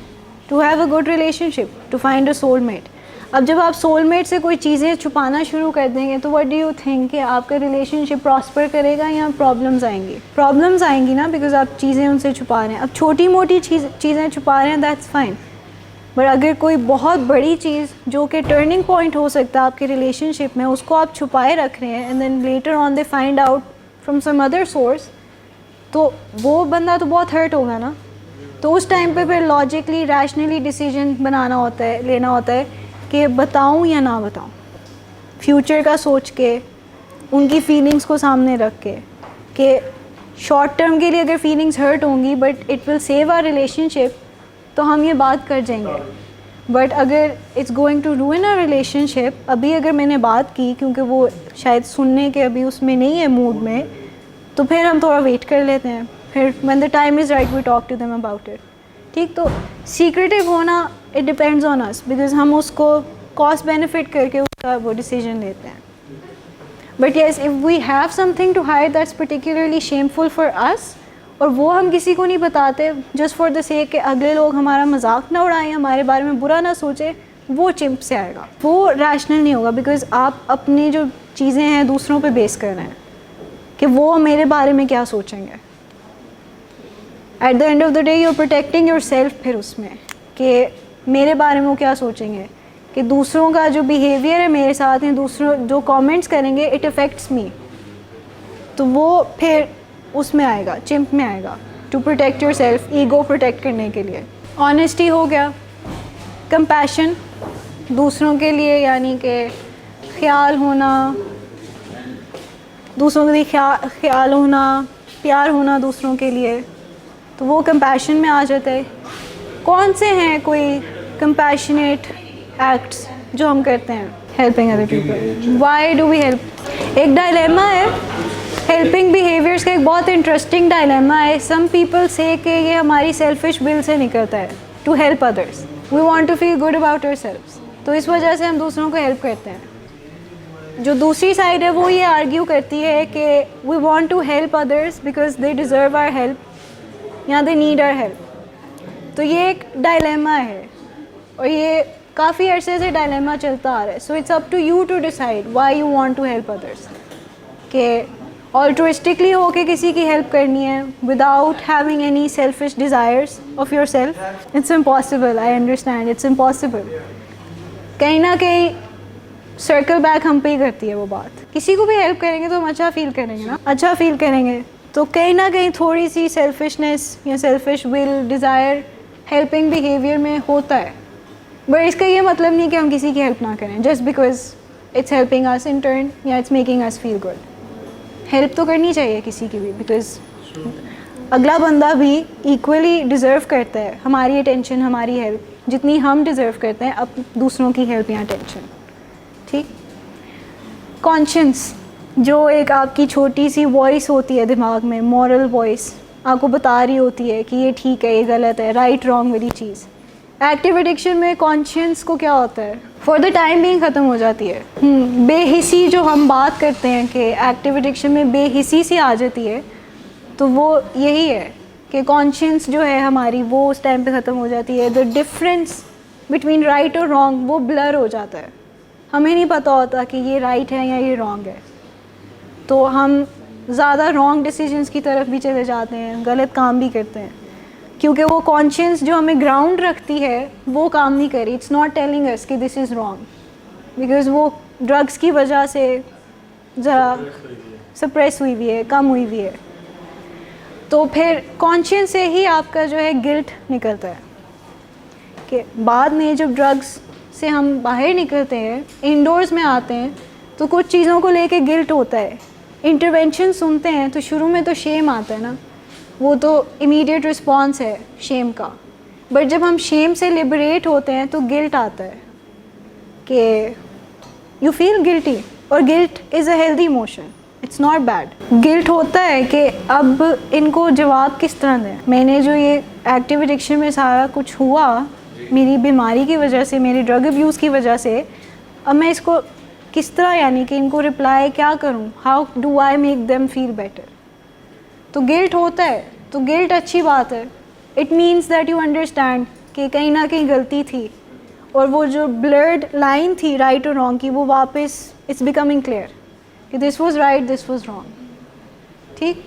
to have a good relationship, to find a soulmate. अब जब आप सोलमेट से कोई चीज़ें छुपाना शुरू कर देंगे तो व्हाट डू यू थिंक कि आपका रिलेशनशिप प्रॉस्पर करेगा या प्रॉब्लम्स आएंगी? प्रॉब्लम्स आएंगी ना, बिकॉज आप चीज़ें उनसे छुपा रहे हैं। अब छोटी मोटी चीज़ें छुपा रहे हैं, दैट्स फाइन, बट अगर कोई बहुत बड़ी चीज़ जो कि टर्निंग पॉइंट हो सकता है आपके रिलेशनशिप में, उसको आप छुपाए रख रहे हैं and then later on they find out from some other source, तो वो बंदा तो बहुत हर्ट होगा ना। तो उस टाइम पे फिर लॉजिकली रैशनली डिसीजन बनाना होता है, लेना होता है कि बताऊं या ना बताऊं, फ्यूचर का सोच के, उनकी फीलिंग्स को सामने रख के, कि शॉर्ट टर्म के लिए अगर फीलिंग्स हर्ट होंगी but it will save our relationship, तो हम ये बात कर जाएंगे। बट अगर it's going to ruin our relationship, अभी अगर मैंने बात की क्योंकि वो शायद सुनने के अभी उसमें नहीं है मूड में, तो फिर हम थोड़ा वेट कर लेते हैं, फिर when the time is right we talk to them about it. ठीक, तो सीक्रेटिव होना it depends on us, because हम उसको कॉस्ट बेनिफिट करके उसका वो डिसीजन लेते हैं। But yes, if we have something to hide that's particularly shameful for us, और वो हम किसी को नहीं बताते जस्ट फॉर द सेक कि अगले लोग हमारा मजाक ना उड़ाएं, हमारे बारे में बुरा ना सोचें, वो चिंप से आएगा, वो रैशनल नहीं होगा। बिकॉज आप अपनी जो चीज़ें हैं दूसरों पे बेस कर रहे हैं कि वो मेरे बारे में क्या सोचेंगे। At the end of the day you are protecting your self, फिर उसमें कि मेरे बारे में वो क्या सोचेंगे, कि दूसरों का जो बिहेवियर है मेरे साथ हैं, दूसरों जो कमेंट्स करेंगे, इट अफेक्ट्स मी, तो वो फिर उसमें आएगा, चिंप में आएगा, to protect your self, ego protect करने के लिए। ऑनेस्टी हो गया, कंपैशन दूसरों के लिए, यानी कि ख्याल होना, दूसरों के लिए ख्याल होना, प्यार होना दूसरों के लिए, तो वो कंपैशन में आ जाता है। कौन से हैं कोई कंपैशनेट एक्ट्स जो हम करते हैं? Helping other people. Why do we help? एक डायलेमा है हेल्पिंग बिहेवियर्स का, एक बहुत इंटरेस्टिंग डायलेमा है। सम पीपल से कि ये हमारी सेल्फिश विल से निकलता है, to help others, we want to feel good about ourselves, तो इस वजह से हम दूसरों को हेल्प करते हैं। जो दूसरी साइड है वो ये आर्ग्यू करती है कि we want to help others because they deserve our help या दे नीड आवर हेल्प। तो ये एक डायलेमा है और ये काफ़ी अरसे से डायलेमा चलता आ रहा है। So it's up to you to decide why you want to help others, कि ऑल्ट्रिस्टिकली हो के किसी की हेल्प करनी है without having any selfish desires of your self. It's impossible, I understand, it's impossible. कहीं ना कहीं सर्कल बैक हम पे ही करती है वो बात। किसी को भी हेल्प करेंगे तो हम अच्छा फील करेंगे ना, अच्छा फील करेंगे, तो कहीं ना कहीं थोड़ी सी सेल्फिशनेस या selfish will, desire helping behaviour में होता है। बट इसका ये मतलब नहीं कि हम किसी की हेल्प ना करें just because it's helping us in turn या it's making us feel good. Help तो करनी चाहिए किसी की भी, बिकॉज अगला बंदा भी इक्वली डिज़र्व करता है हमारी अटेंशन, हमारी हेल्प, जितनी हम डिज़र्व करते हैं अब दूसरों की हेल्प या अटेंशन। ठीक, कॉन्शियंस जो एक आपकी छोटी सी वॉइस होती है दिमाग में, मॉरल वॉइस आपको बता रही होती है कि ये ठीक है, ये गलत है, राइट रॉन्ग वाली चीज़। एक्टिव एडिक्शन में कॉन्शियंस को क्या होता है, फॉर द टाइम बीइंग ख़त्म हो जाती है। बेहिसी जो हम बात करते हैं कि एक्टिव एडिक्शन में बेहिसी सी आ जाती है, तो वो यही है कि कॉन्शियंस जो है हमारी वो उस टाइम पे ख़त्म हो जाती है। द डिफरेंस बिटवीन राइट और रॉन्ग वो ब्लर हो जाता है, हमें नहीं पता होता कि ये राइट है या ये रॉन्ग है, तो हम ज़्यादा रॉन्ग डिसीजंस की तरफ भी चले जाते हैं, गलत काम भी करते हैं, क्योंकि वो कॉन्शियंस जो हमें ग्राउंड रखती है वो काम नहीं करी। इट्स नॉट टेलिंग अस कि दिस इज़ रॉन्ग, बिकॉज वो ड्रग्स की वजह से ज़रा सप्रेस हुई हुई है, कम हुई हुई है। तो फिर कॉन्शियंस से ही आपका जो है गिल्ट निकलता है कि बाद में जब ड्रग्स से हम बाहर निकलते हैं, इंडोर्स में आते हैं, तो कुछ चीज़ों को लेके गिल्ट होता है। इंटरवेंशन सुनते हैं तो शुरू में तो शेम आता है ना, वो तो इमीडिएट रिस्पॉन्स है शेम का, बट जब हम शेम से लिबरेट होते हैं तो गिल्ट आता है कि यू फील गिल्टी, और guilt is a healthy emotion, it's not bad. Guilt होता है कि अब इनको जवाब किस तरह दें, मैंने जो ये एक्टिव एडिक्शन में सारा कुछ हुआ मेरी बीमारी की वजह से, मेरे ड्रग अब्यूज़ की वजह से, अब मैं इसको किस तरह, यानी कि इनको रिप्लाई क्या करूं, how do I make them feel better. तो गिल्ट होता है, तो गिल्ट अच्छी बात है, it means that you understand कि कहीं ना कहीं गलती थी और वो जो ब्लर्ड लाइन थी राइट और रॉन्ग की वो वापस इट्स बिकमिंग क्लियर कि this was right this was wrong. ठीक,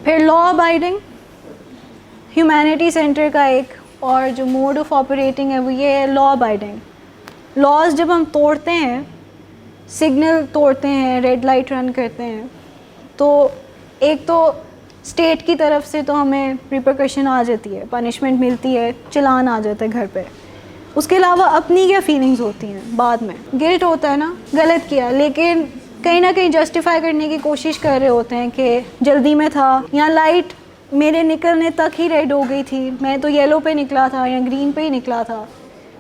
फिर लॉ अबाइडिंग ह्यूमैनिटी सेंटर का एक और जो मोड ऑफ ऑपरेटिंग है वो ये है लॉ अबाइडिंग। लॉज जब हम तोड़ते हैं, सिग्नल तोड़ते हैं, रेड लाइट रन करते हैं, तो एक तो स्टेट की तरफ से तो हमें रिपरकशन आ जाती है, पनिशमेंट मिलती है, चलान आ जाता है घर पे। उसके अलावा अपनी क्या फीलिंग्स होती हैं बाद में, गिल्ट होता है ना, गलत किया, लेकिन कहीं ना कहीं जस्टिफाई करने की कोशिश कर रहे होते हैं कि जल्दी में था या लाइट मेरे निकलने तक ही रेड हो गई थी, मैं तो येलो पे निकला था या ग्रीन पे ही निकला था।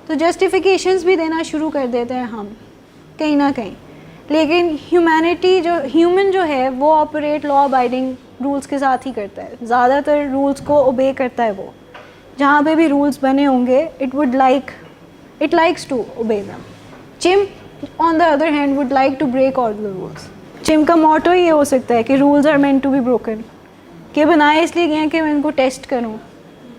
तो जस्टिफिकेशंस भी देना शुरू कर देते हैं हम कहीं ना कहीं। लेकिन ह्यूमैनिटी जो ह्यूमन जो है वो ऑपरेट लॉ अबाइडिंग रूल्स के साथ ही करता है, ज़्यादातर रूल्स को ओबे करता है वो। जहाँ पे भी रूल्स बने होंगे it likes to obey them. Chimp on the other hand would like to break all the rules. Chimp का मोटो ये हो सकता है कि rules are meant to be broken, कि बनाए इसलिए गए हैं कि मैं इनको टेस्ट करूं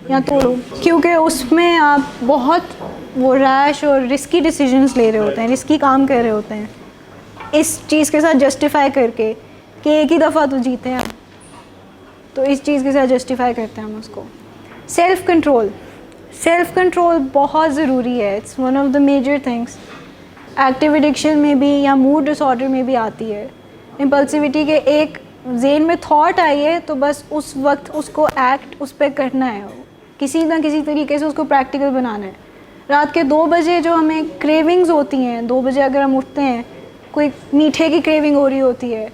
या तोड़ूं, क्योंकि उसमें आप बहुत वो रैश और रिस्की डिसीजंस ले रहे होते हैं, रिस्की काम कर रहे होते हैं इस चीज़ के साथ जस्टिफाई करके कि एक ही दफ़ा तो जीते हैं, तो इस चीज़ के साथ जस्टिफाई करते हैं हम उसको। सेल्फ़ कंट्रोल बहुत ज़रूरी है, it's one of the major things. Active addiction में भी या मूड डिसऑर्डर में भी आती है। इम्पल्सिविटी के एक जेन में थॉट आई है तो बस उस वक्त उसको एक्ट उस पर करना है, किसी ना किसी तरीके से उसको प्रैक्टिकल बनाना है। रात के 2 बजे जो हमें क्रेविंग्स होती हैं, 2 बजे अगर हम उठते हैं, कोई मीठे की क्रेविंग हो रही होती है,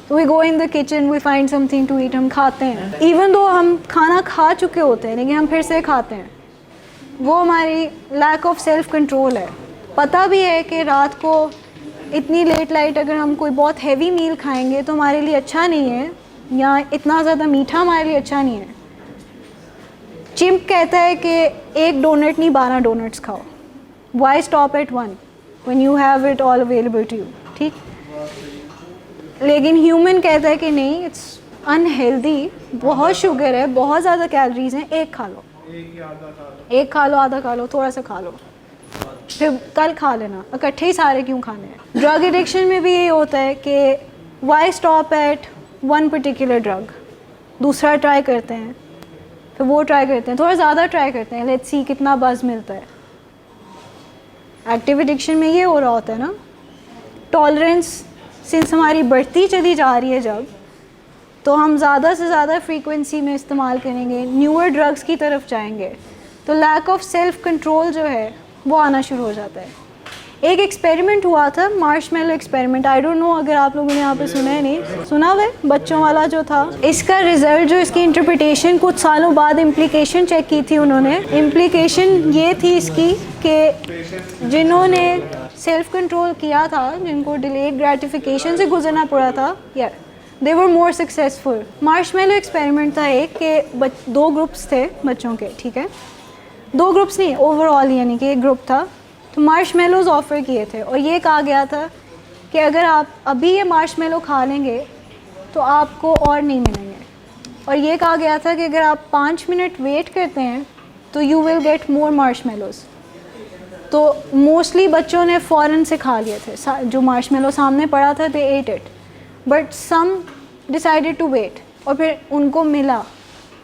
तो we go in the kitchen, we find something to eat, हम खाते हैं। इवन दो हम खाना खा चुके होते हैं लेकिन हम फिर से खाते हैं, वो हमारी लैक ऑफ सेल्फ कंट्रोल है। पता भी है कि रात को इतनी लेट नाइट अगर हम कोई बहुत हैवी मील खाएंगे तो हमारे लिए अच्छा नहीं है, या इतना ज़्यादा मीठा हमारे लिए अच्छा नहीं है। चिम्प कहता है कि एक डोनट नहीं 12 डोनट्स खाओ। Why stop at 1 when you have it all available to you. ठीक, लेकिन ह्यूमन कहता है कि नहीं, इट्स अनहेल्दी, बहुत शुगर है, बहुत ज़्यादा कैलोरीज हैं, एक खा लो, एक खा लो, आधा खा लो, थोड़ा सा खा लो, फिर कल खा लेना, इकट्ठे ही सारे क्यों खाने हैं। ड्रग एडिक्शन में भी यही होता है कि why stop at 1 particular drug, दूसरा ट्राई करते हैं, फिर वो ट्राई करते हैं, थोड़ा ज़्यादा ट्राई करते हैं, लेट्स सी कितना बज़ मिलता है। एक्टिव एडिक्शन में ये हो रहा होता है ना, टॉलरेंस सिंस हमारी बढ़ती चली जा रही है जब, तो हम ज़्यादा से ज़्यादा फ्रीक्वेंसी में इस्तेमाल करेंगे, न्यूअर ड्रग्स की तरफ जाएंगे, तो लैक ऑफ सेल्फ कंट्रोल जो है वो आना शुरू हो जाता है। एक एक्सपेरिमेंट हुआ था, marshmallow experiment, I don't know अगर आप लोगों ने यहाँ पे सुना है, नहीं सुना हुआ, बच्चों वाला जो था। इसका रिज़ल्ट जो इसकी इंटरप्रिटेशन कुछ सालों बाद इम्प्लीकेशन चेक की थी उन्होंने। इम्प्लीकेशन ये थी इसकी कि जिन्होंने सेल्फ कंट्रोल किया था, जिनको डिलेड ग्रेटिफिकेशन से गुजरना पड़ा था, या दे वर मोर सक्सेसफुल। मार्शमेलो एक्सपेरिमेंट था एक के 2 ग्रुप्स थे बच्चों के, ठीक है, 2 ग्रुप्स नहीं ओवरऑल, यानी कि एक ग्रुप था। तो मार्शमेलोज ऑफ़र किए थे और ये कहा गया था कि अगर आप अभी ये मार्शमेलो खा लेंगे तो आपको और नहीं मिलेंगे, और ये कहा गया था कि अगर आप 5 मिनट वेट करते हैं तो you will get more marshmallows. तो मोस्टली बच्चों ने फ़ौरन से खा लिए थे, जो मार्शमेलो सामने पड़ा था, they ate it, but some decided to wait, और फिर उनको मिला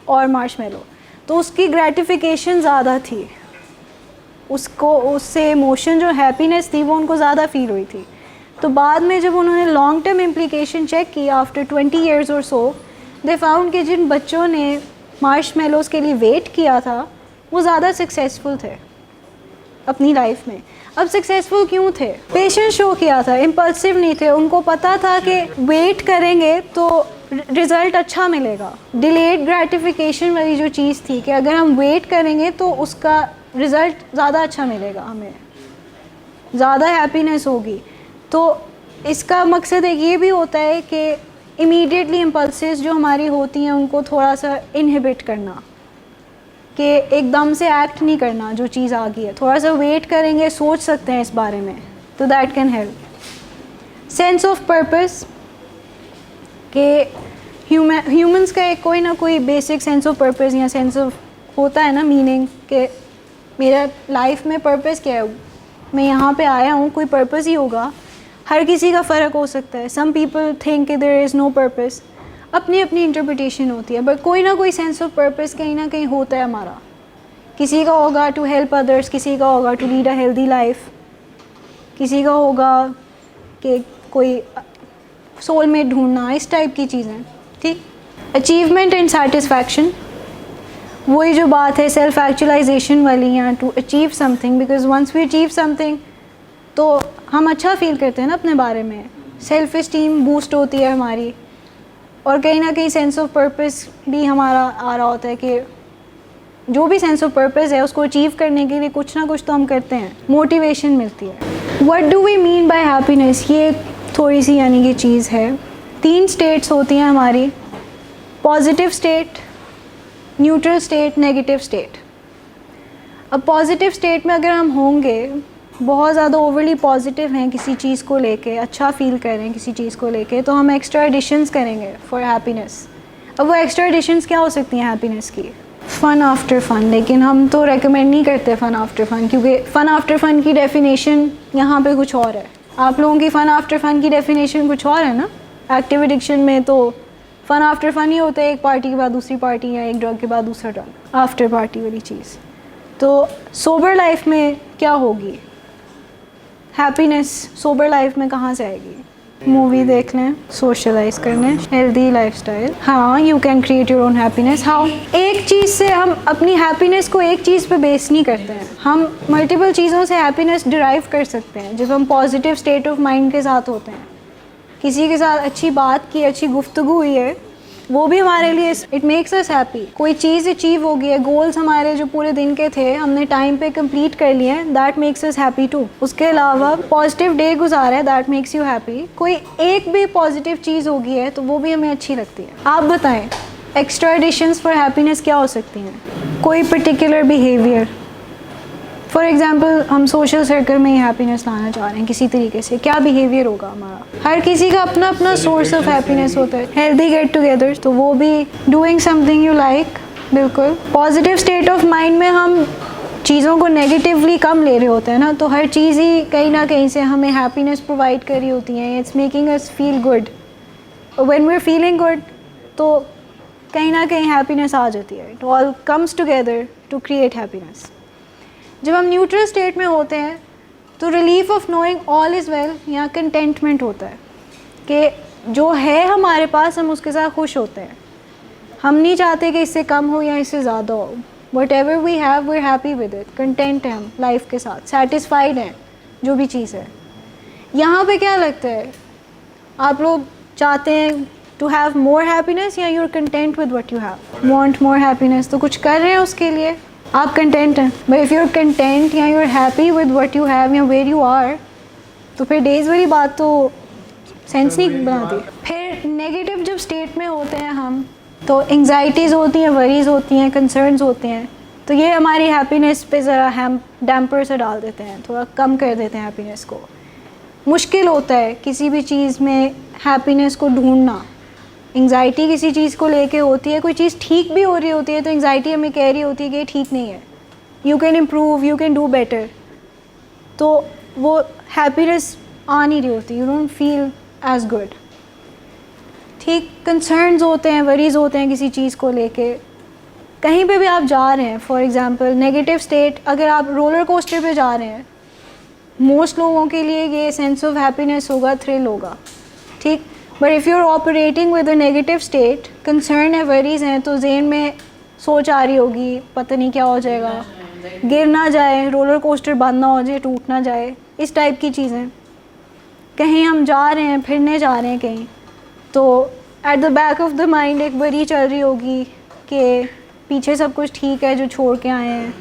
और मार्शमेलो, तो उसकी ग्रेटिफिकेशन ज़्यादा थी, उसको उससे इमोशन जो हैप्पीनेस थी वो उनको ज़्यादा फील हुई थी। तो बाद में जब उन्होंने लॉन्ग टर्म इम्प्लीकेशन चेक की आफ्टर 20 years और सो, दे फाउंड कि जिन बच्चों ने मार्शमेलोज़ के लिए वेट किया था वो ज़्यादा सक्सेसफुल थे अपनी लाइफ में। अब सक्सेसफुल क्यों थे? पेशेंस शो किया था, इम्पल्सिव नहीं थे, उनको पता था कि वेट करेंगे तो रिज़ल्ट अच्छा मिलेगा। डिलेड ग्रेटिफिकेशन वाली जो चीज़ थी कि अगर हम वेट करेंगे तो उसका रिज़ल्ट ज़्यादा अच्छा मिलेगा, हमें ज़्यादा हैप्पीनेस होगी। तो इसका मकसद एक ये भी होता है कि इमीडिएटली इम्पल्सेस जो हमारी होती हैं उनको थोड़ा सा इनहिबिट करना, कि एकदम से एक्ट नहीं करना, जो चीज़ आ गई है थोड़ा सा वेट करेंगे, सोच सकते हैं इस बारे में, तो that can help. Sense of purpose, कि ह्यूमंस का एक कोई ना कोई बेसिक सेंस ऑफ पर्पस या सेंस ऑफ होता है ना, मीनिंग, के मेरा लाइफ में पर्पस क्या है, मैं यहाँ पे आया हूँ, कोई पर्पस ही होगा। हर किसी का फ़र्क हो सकता है। Some people think there is no purpose, अपनी अपनी इंटरप्रिटेशन होती है, बट कोई ना कोई सेंस ऑफ पर्पस कहीं ना कहीं होता है हमारा। किसी का होगा टू हेल्प अदर्स, किसी का होगा to lead a healthy life, किसी का होगा कि कोई सोलमेट ढूंढना, इस टाइप की चीज़ें। ठीक, अचीवमेंट एंड सेटिस्फैक्शन, वही जो बात है सेल्फ एक्चुअलाइजेशन वाली, या to achieve something, because once we achieve something तो हम अच्छा फील करते हैं ना अपने बारे में, सेल्फ इस्टीम बूस्ट होती है हमारी, और कहीं ना कहीं सेंस ऑफ पर्पस भी हमारा आ रहा होता है कि जो भी सेंस ऑफ पर्पस है उसको अचीव करने के लिए कुछ ना कुछ तो हम करते हैं, मोटिवेशन मिलती है। What do we mean by happiness, ये थोड़ी सी यानी कि चीज़ है। 3 स्टेट्स होती हैं हमारी, positive state, neutral state, negative state. अब पॉजिटिव स्टेट में अगर हम होंगे, बहुत ज़्यादा ओवरली पॉजिटिव हैं किसी चीज़ को लेके, अच्छा फील कर रहे हैं किसी चीज़ को लेके, तो हम एक्स्ट्रा एडिशंस करेंगे फॉर हैप्पीनेस। अब वो एक्स्ट्रा एडिशंस क्या हो सकती हैं हैप्पीनेस की? फ़न आफ्टर फ़न, लेकिन हम तो रेकमेंड नहीं करते फ़न आफ्टर फ़न, क्योंकि फ़न आफ्टर फ़न की डेफिनेशन यहाँ पे कुछ और है। आप लोगों की फ़न आफ्टर फ़न की डेफिनेशन कुछ और है ना। एक्टिव एडिक्शन में तो फ़न आफ्टर फ़न ही होता है, एक पार्टी के बाद दूसरी पार्टी या एक ड्रग के बाद दूसरा ड्रग, आफ्टर पार्टी वाली चीज़। तो सोबर लाइफ में क्या होगी हैप्पीनेस? सोबर लाइफ में कहाँ से आएगी? मूवी देख लें, सोशलाइज कर लें, हेल्दी लाइफस्टाइल। हाँ, you can create your own happiness. How? एक चीज़ से हम अपनी हैप्पीनेस को एक चीज़ पे बेस नहीं करते हैं, हम मल्टीपल चीज़ों से हैप्पीनेस डिराइव कर सकते हैं जब हम पॉजिटिव स्टेट ऑफ माइंड के साथ होते हैं। किसी के साथ अच्छी बात की, अच्छी गुफ्तगू हुई है, वो भी हमारे लिए इट मेक्स अस हैप्पी। कोई चीज़ अचीव हो गई है, गोल्स हमारे जो पूरे दिन के थे हमने टाइम पे कंप्लीट कर लिए हैं, that makes us happy too. उसके अलावा पॉजिटिव डे गुजारा है, दैट मेक्स यू हैप्पी। कोई एक भी पॉजिटिव चीज़ होगी है तो वो भी हमें अच्छी लगती है। आप बताएं एक्स्ट्रा एडिशंस फॉर हैप्पीनेस क्या हो सकती हैं? कोई पर्टिकुलर बिहेवियर, फॉर एग्जाम्पल हम सोशल सर्कल में ही हैप्पीनेस लाना चाह रहे हैं किसी तरीके से, क्या बिहेवियर होगा हमारा? हर किसी का अपना अपना सोर्स ऑफ हैप्पीनेस होता है। हेल्दी गेट टुगेदर, तो वो भी डूइंग समथिंग यू लाइक। बिल्कुल पॉजिटिव स्टेट ऑफ माइंड में हम चीज़ों को नेगेटिवली कम ले रहे होते हैं ना, तो हर चीज़ ही कहीं ना कहीं से हमें हैप्पीनेस प्रोवाइड कर रही होती है। It's making us feel good. When we are feeling good तो कहीं ना कहीं हैप्पीनेस आ जाती है। It all comes together to create happiness. जब हम न्यूट्रल स्टेट में होते हैं तो relief of knowing all is well या कंटेंटमेंट होता है कि जो है हमारे पास हम उसके साथ खुश होते हैं। हम नहीं चाहते कि इससे कम हो या इससे ज़्यादा हो। Whatever we have we are happy with it, content है हम लाइफ के साथ, सेटिस्फाइड हैं जो भी चीज़ है। यहाँ पे क्या लगता है, आप लोग चाहते हैं टू हैव मोर हैप्पीनेस या you are content with what you have? Want more happiness, तो कुछ कर रहे हैं उसके लिए, आप कंटेंट हैं। But if you are content या you are happy with what you have या वेयर यू आर, तो फिर डेज वाली बात तो सेंस नहीं बनाती। फिर नेगेटिव जब स्टेट में होते हैं हम, तो एंग्जाइटीज़ होती हैं, वरीज़ होती हैं, कंसर्न्स होते हैं, तो ये हमारी हैप्पीनेस पे ज़रा हम डैम्पर से डाल देते हैं, थोड़ा कम कर देते हैं हैप्पीनेस को। मुश्किल होता है किसी भी चीज़ में हैप्पीनेस को ढूंढना। एंग्जाइटी किसी चीज़ को लेके होती है, कोई चीज़ ठीक भी हो रही होती है तो एंग्जाइटी हमें कह रही होती है कि ये ठीक नहीं है, you can improve, you can do better, तो वो हैप्पीनेस आ नहीं रही होती, you don't feel as good. ठीक, कंसर्न्स होते हैं, वरीज़ होते हैं किसी चीज़ को लेके। कहीं पे भी आप जा रहे हैं, फॉर एग्ज़ाम्पल नेगेटिव स्टेट, अगर आप रोलर कोस्टर पे जा रहे हैं, मोस्ट लोगों के लिए ये सेंस ऑफ हैप्पीनेस होगा, थ्रिल होगा। ठीक, but if you are operating with a negative state, concern है, वरीज़ हैं, तो जेन में सोच आ रही होगी पता नहीं क्या हो जाएगा, गिर ना जाए, रोलर कोस्टर बंद ना हो जाए, टूट ना जाए, इस टाइप की चीज़ें। कहीं हम जा रहे हैं, फिरने जा रहे हैं कहीं, तो at the back of the mind एक वरी चल रही होगी कि पीछे सब कुछ ठीक है जो छोड़ के आए हैं।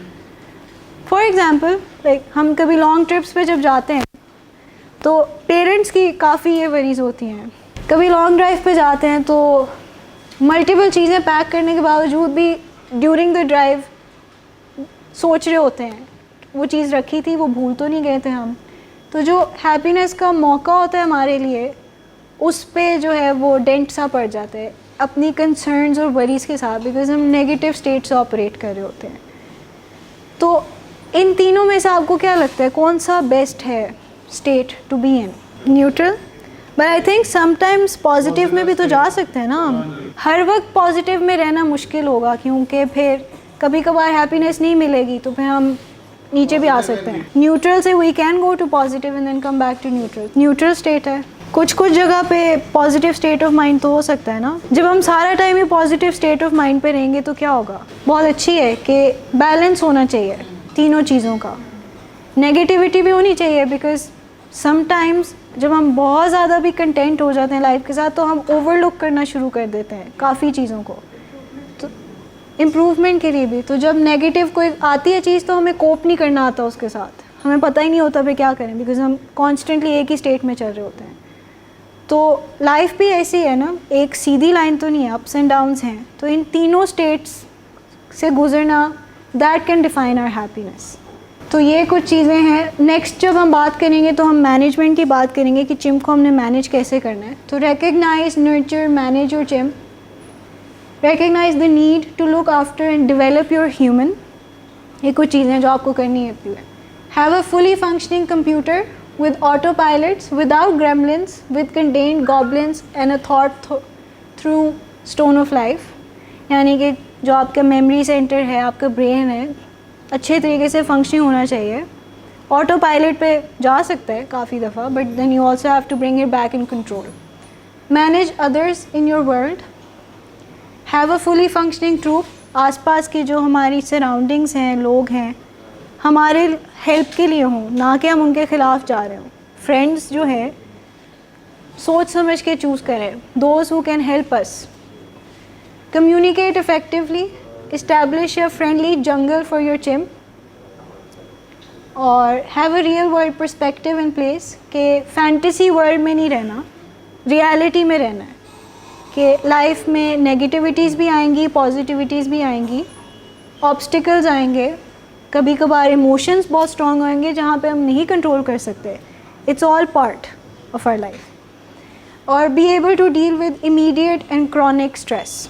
फॉर एग्ज़ाम्पल लाइक हम कभी लॉन्ग ट्रिप्स पे जब जाते हैं तो पेरेंट्स की काफ़ी ये वरीज़ होती हैं। कभी लॉन्ग ड्राइव पे जाते हैं तो मल्टीपल चीज़ें पैक करने के बावजूद भी ड्यूरिंग द ड्राइव सोच रहे होते हैं वो चीज़ रखी थी, वो भूल तो नहीं गए थे हम। तो जो हैप्पीनेस का मौका होता है हमारे लिए, उस पे जो है वो डेंट सा पड़ जाता है अपनी कंसर्न्स और वरीज़ के साथ, बिकॉज हम नेगेटिव स्टेट से ऑपरेट कर रहे होते हैं। तो इन तीनों में से आपको क्या लगता है कौन सा बेस्ट है state to be in? Neutral? But I think sometimes positive में भी तो जा सकते हैं ना हम। हर वक्त पॉजिटिव में रहना मुश्किल होगा, क्योंकि फिर कभी कभार हैप्पीनेस नहीं मिलेगी तो फिर हम नीचे भी आ सकते हैं। न्यूट्रल से we can go to positive and then come back to neutral. Neutral state है। कुछ जगह पे पॉजिटिव स्टेट ऑफ माइंड तो हो सकता है ना। जब हम सारा time he positive state of mind पे रहेंगे तो क्या होगा? बहुत अच्छी है कि बैलेंस होना चाहिए तीनों चीज़ों का। नेगेटिविटी भी होनी चाहिए, बिकॉज समटाइम्स जब हम बहुत ज़्यादा भी कंटेंट हो जाते हैं लाइफ के साथ तो हम ओवरलुक करना शुरू कर देते हैं काफ़ी चीज़ों को, तो इम्प्रूवमेंट के लिए भी। तो जब नेगेटिव कोई आती है चीज़ तो हमें कोप नहीं करना आता उसके साथ, हमें पता ही नहीं होता फिर क्या करें, बिकॉज हम कॉन्स्टेंटली एक ही स्टेट में चल रहे होते हैं। तो लाइफ भी ऐसी है ना, एक सीधी लाइन तो नहीं है, अप्स एंड डाउन्स हैं। तो इन तीनों स्टेट्स से गुजरना, that can define our happiness. तो ये कुछ चीज़ें हैं। नेक्स्ट जब हम बात करेंगे तो हम मैनेजमेंट की बात करेंगे कि चिम्प को हमने मैनेज कैसे करना है। तो recognise, nurture, manage your chimp. Recognise the need to look after and develop your human. ये कुछ चीज़ें जो आपको करनी है। Have a fully functioning computer with autopilots, without gremlins, with contained goblins and a thought through stone of life। यानी कि जो आपका मेमोरी सेंटर है, आपका ब्रेन है, अच्छे तरीके से फंक्शनिंग होना चाहिए। ऑटो पायलट पे जा सकता है काफ़ी दफ़ा, but then you also have to bring it back in control. Manage others in your world. Have a fully functioning troop. आसपास की जो हमारी सराउंडिंग्स हैं, लोग हैं, हमारे हेल्प के लिए हों, ना कि हम उनके ख़िलाफ़ जा रहे हों। फ्रेंड्स जो है सोच समझ के चूज़ करें, those who can help us. Communicate effectively. Establish a friendly jungle for your chimp. और have a real world perspective in place, के फैंटेसी वर्ल्ड में नहीं रहना, रियलिटी में रहना है। कि लाइफ में नेगेटिविटीज़ भी आएंगी, पॉजिटिविटीज़ भी आएंगी, ऑब्स्टिकल्स आएंगे, कभी कभार इमोशंस बहुत स्ट्रॉन्ग होंगे जहाँ पे हम नहीं कंट्रोल कर सकते। It's all part of our life. और be able to deal with immediate and chronic stress,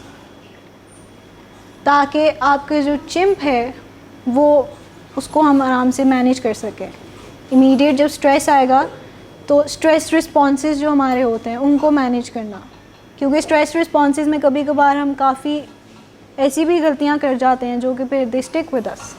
ताकि आपका जो चिम्प है वो उसको हम आराम से मैनेज कर सकें। इमीडिएट जब स्ट्रेस आएगा तो स्ट्रेस रिस्पॉन्सेज जो हमारे होते हैं उनको मैनेज करना, क्योंकि स्ट्रेस रिस्पॉन्सेज में कभी कभार हम काफ़ी ऐसी भी गलतियाँ कर जाते हैं जो कि फिर दे स्टिक विद अस।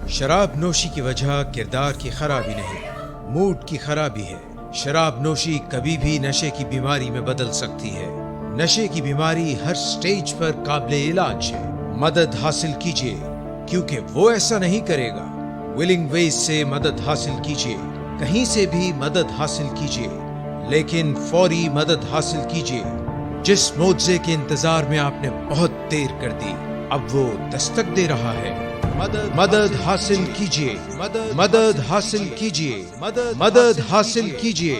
शराब नोशी की वजह किरदार की खराबी नहीं, मूड की खराबी है। शराब नोशी कभी भी नशे की बीमारी में बदल सकती है। नशे की बीमारी हर स्टेज पर काबिले इलाज है। मदद हासिल कीजिए, क्योंकि वो ऐसा नहीं करेगा। विलिंग वेज से मदद हासिल कीजिए, कहीं से भी मदद हासिल कीजिए, लेकिन फौरी मदद हासिल कीजिए। जिस मुआवजे के इंतजार में आपने बहुत देर कर दी, अब वो दस्तक दे रहा है। मदद हासिल कीजिए, मदद हासिल कीजिए, मदद हासिल कीजिए।